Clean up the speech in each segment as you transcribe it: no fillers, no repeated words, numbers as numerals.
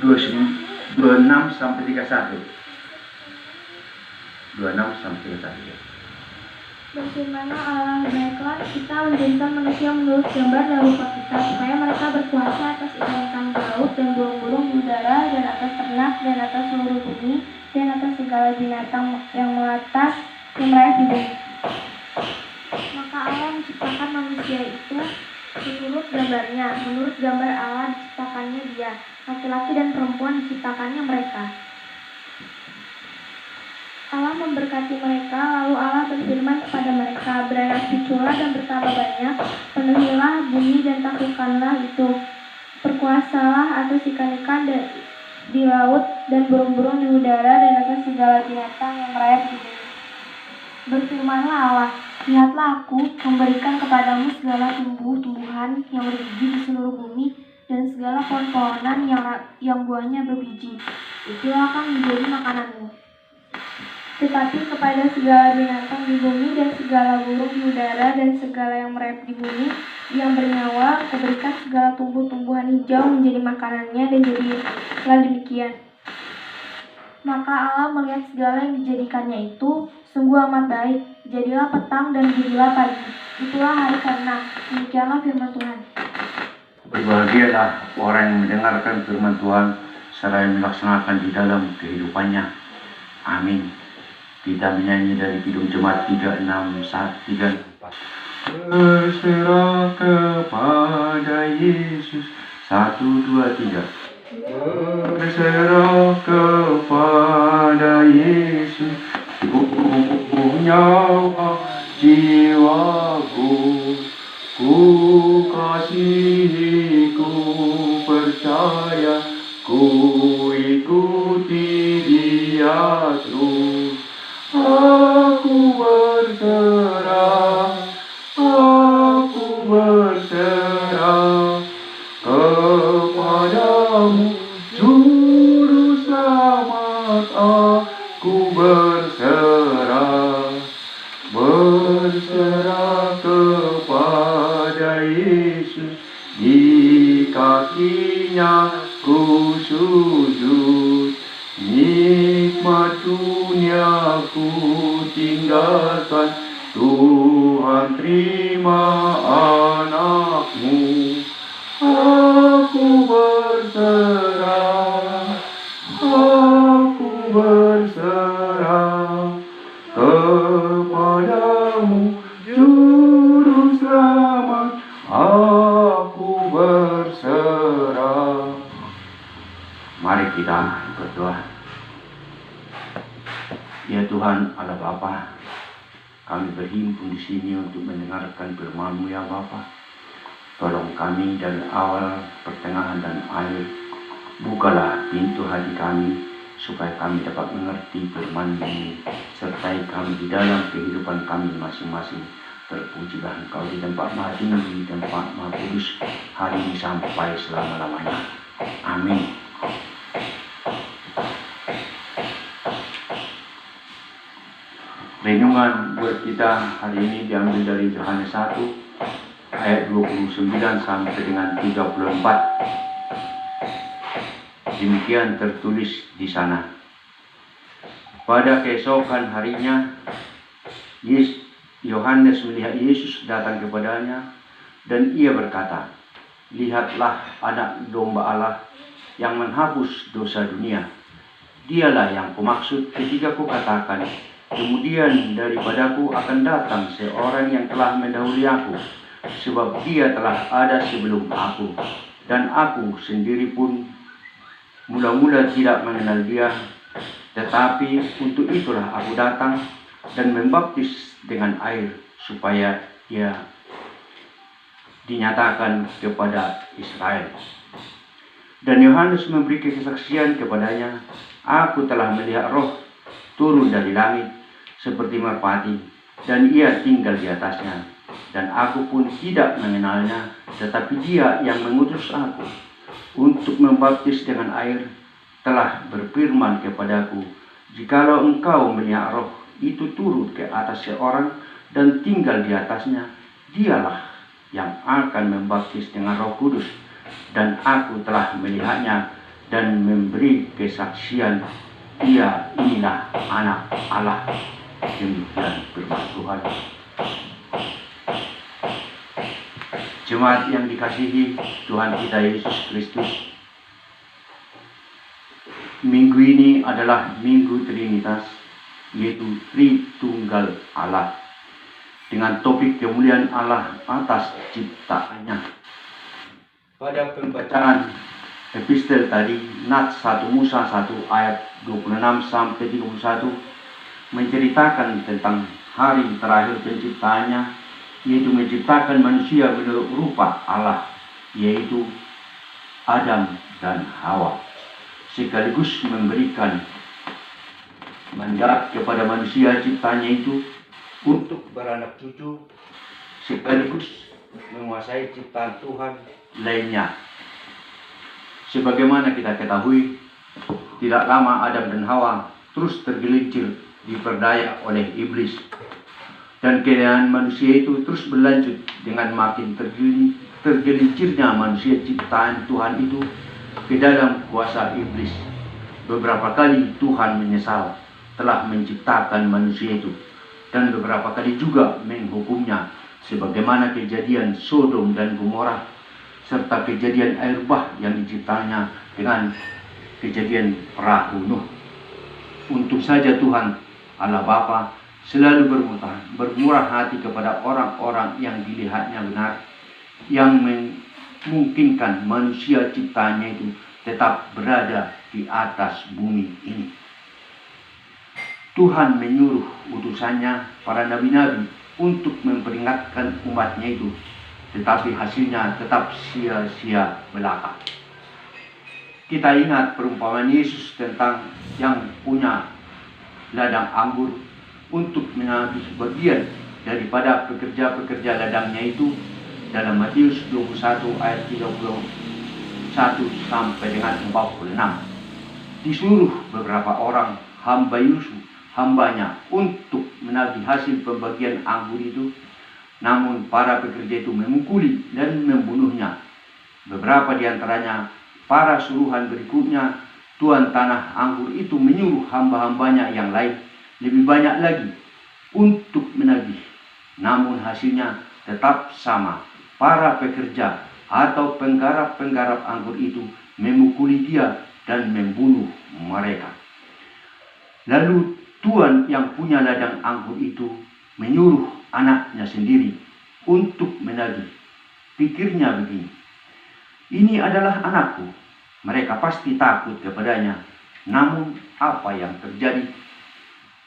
26 sampai 31. 26 sampai 31. Berfirmanlah Allah, baiklah kita menjadikan manusia menurut gambar dan rupa kita, supaya mereka berkuasa atas ikan-ikan di laut dan burung-burung di udara, dan atas ternak, dan atas seluruh bumi, dan atas segala binatang yang melata yang merayap di bumi. Maka Allah menciptakan manusia itu menurut gambarnya, menurut gambar Allah diciptakannya dia, laki-laki dan perempuan diciptakannya mereka. Allah memberkati mereka, lalu Allah berfirman kepada mereka, beranak cuculah dan bertambah banyak, penuhilah bumi dan taklukkanlah itu, berkuasalah atas ikan-ikan di laut dan burung-burung di udara dan atas segala binatang yang merayap di bumi. Berfirmanlah Allah, lihatlah aku memberikan kepadamu segala tumbuh-tumbuhan yang berbiji di seluruh bumi dan segala pohon-pohonan yang buahnya berbiji, itu akan menjadi makananmu. Tetapi kepada segala binatang di bumi dan segala burung di udara dan segala yang merayap di bumi yang bernyawa, kuberikan segala tumbuh-tumbuhan hijau menjadi makanannya, dan jadilah demikian. Maka Allah melihat segala yang dijadikannya itu sungguh amat baik. Jadilah petang dan jadilah pagi. Itulah hari ke-6. Demikianlah firman Tuhan. Berbahagialah orang yang mendengarkan firman Tuhan serta yang melaksanakan di dalam kehidupannya. Amin. Kita menyanyi dari Kidung Jemaat 364. Berserah kepada Yesus. 1, 2, 3. Berserah kepada Yesus, nyawa jiwaku, ku kasihi, ku percaya, ku ikuti Dia terus. Aku berserah kepadamu, Juru Selamat. Aku berserah kepada Yesus, di kakinya ku sujud. Nikmat dunia ku tinggalkan, Tuhan terima anak-Mu. Aku berserah kepadamu, Juru Selamat. Aku berserah. Mari kita berdoa. Ya Tuhan Allah Bapa, kami berhimpun di sini untuk mendengarkan firman-Mu ya Bapa. Tolong kami dari awal, pertengahan, dan akhir. Bukalah pintu hati kami supaya kami dapat mengerti firman-Mu. Sertai kami di dalam kehidupan kami masing-masing. Terpujilah Engkau di tempat maha tinggi, tempat maha kudus, hari ini sampai selama-lamanya. Amin. Renungan buat kita hari ini diambil dari Yohanes 1 ayat 29 sampai dengan 34. Demikian tertulis di sana. Pada keesokan harinya, Yohanes melihat Yesus datang kepadanya, dan ia berkata, "Lihatlah anak domba Allah yang menghapus dosa dunia. Dialah yang kumaksud ketika kukatakan, kemudian daripadaku akan datang seorang yang telah mendahului aku, sebab dia telah ada sebelum aku, dan aku sendiri pun mula-mula tidak mengenal dia. Tetapi untuk itulah aku datang dan membaptis dengan air, supaya ia dinyatakan kepada Israel." Dan Yohanes memberi kesaksian kepadanya, "Aku telah melihat Roh turun dari langit seperti merpati, dan ia tinggal di atasnya. Dan aku pun tidak mengenalnya, tetapi dia yang mengutus aku untuk membaptis dengan air telah berfirman kepadaku, jikalau engkau melihat Roh itu turun ke atas seorang dan tinggal di atasnya, dialah yang akan membaptis dengan Roh Kudus. Dan aku telah melihatnya dan memberi kesaksian, Ia inilah Anak Allah. Demikian firman Tuhan. Jemaat yang dikasihi Tuhan kita Yesus Kristus, minggu ini adalah Minggu Trinitas, yaitu Tritunggal Allah, dengan topik kemuliaan Allah atas ciptaannya. Pada pembacaan epistel tadi, Nats 1 Musa 1 ayat 26 sampai 31 menceritakan tentang hari terakhir penciptaannya, yaitu menciptakan manusia menurut rupa Allah, yaitu Adam dan Hawa, sekaligus memberikan mandat kepada manusia ciptanya itu untuk beranak cucu, sekaligus menguasai ciptaan Tuhan lainnya. Sebagaimana kita ketahui, tidak lama Adam dan Hawa terus tergelincir diperdaya oleh iblis, dan keadaan manusia itu terus berlanjut dengan makin tergelincirnya manusia ciptaan Tuhan itu ke dalam kuasa iblis. Beberapa kali Tuhan menyesal telah menciptakan manusia itu, dan beberapa kali juga menghukumnya, sebagaimana kejadian Sodom dan Gomora, serta kejadian air bah yang diciptanya dengan kejadian perahu Nuh. Untung saja Tuhan Allah Bapa selalu bermurah hati kepada orang-orang yang dilihatnya benar, yang memungkinkan manusia ciptaannya itu tetap berada di atas bumi ini. Tuhan menyuruh utusannya, para nabi-nabi, untuk memperingatkan umatnya itu, tetapi hasilnya tetap sia-sia belaka. Kita ingat perumpamaan Yesus tentang yang punya ladang anggur untuk mengambil bagian daripada pekerja-pekerja ladangnya itu, dalam Matius 21 ayat 31 sampai dengan 46. Disuruh beberapa orang hambanya untuk menagih hasil pembagian anggur itu, namun para pekerja itu memukuli dan membunuhnya. Beberapa di antaranya, para suruhan berikutnya, tuan tanah anggur itu menyuruh hamba-hambanya yang lain lebih banyak lagi untuk menagih. Namun hasilnya tetap sama. Para pekerja atau penggarap-penggarap anggur itu memukuli dia dan membunuh mereka. Lalu tuan yang punya ladang anggur itu menyuruh anaknya sendiri untuk menagih. Pikirnya begini, ini adalah anakku, mereka pasti takut kepadanya. Namun apa yang terjadi?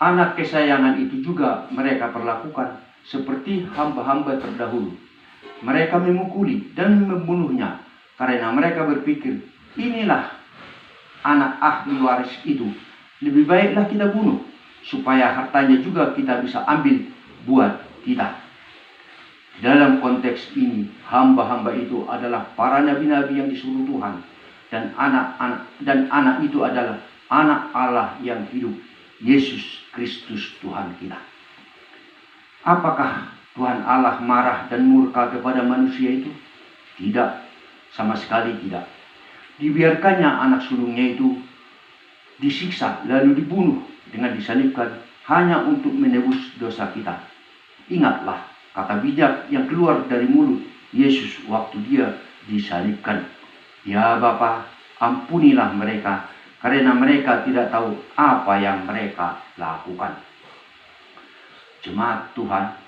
Anak kesayangan itu juga mereka perlakukan seperti hamba-hamba terdahulu. Mereka memukuli dan membunuhnya karena mereka berpikir, inilah anak ahli waris itu, lebih baiklah kita bunuh supaya hartanya juga kita bisa ambil buat kita. Dalam konteks ini, hamba-hamba itu adalah para nabi-nabi yang disuruh Tuhan, dan anak itu adalah anak Allah yang hidup, Yesus Kristus Tuhan kita. Apakah Tuhan Allah marah dan murka kepada manusia itu? Tidak, sama sekali tidak. Dibiarkannya anak sulungnya itu disiksa lalu dibunuh dengan disalibkan hanya untuk menebus dosa kita. Ingatlah kata bijak yang keluar dari mulut Yesus waktu dia disalibkan. Ya Bapa, ampunilah mereka, karena mereka tidak tahu apa yang mereka lakukan. Jemaat Tuhan,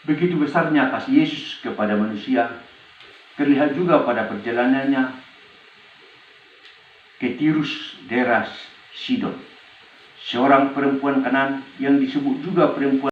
begitu besarnya kasih Yesus kepada manusia, terlihat juga pada perjalanannya ke Tirus, daerah Sidon. Seorang perempuan Kanaan yang disebut juga perempuan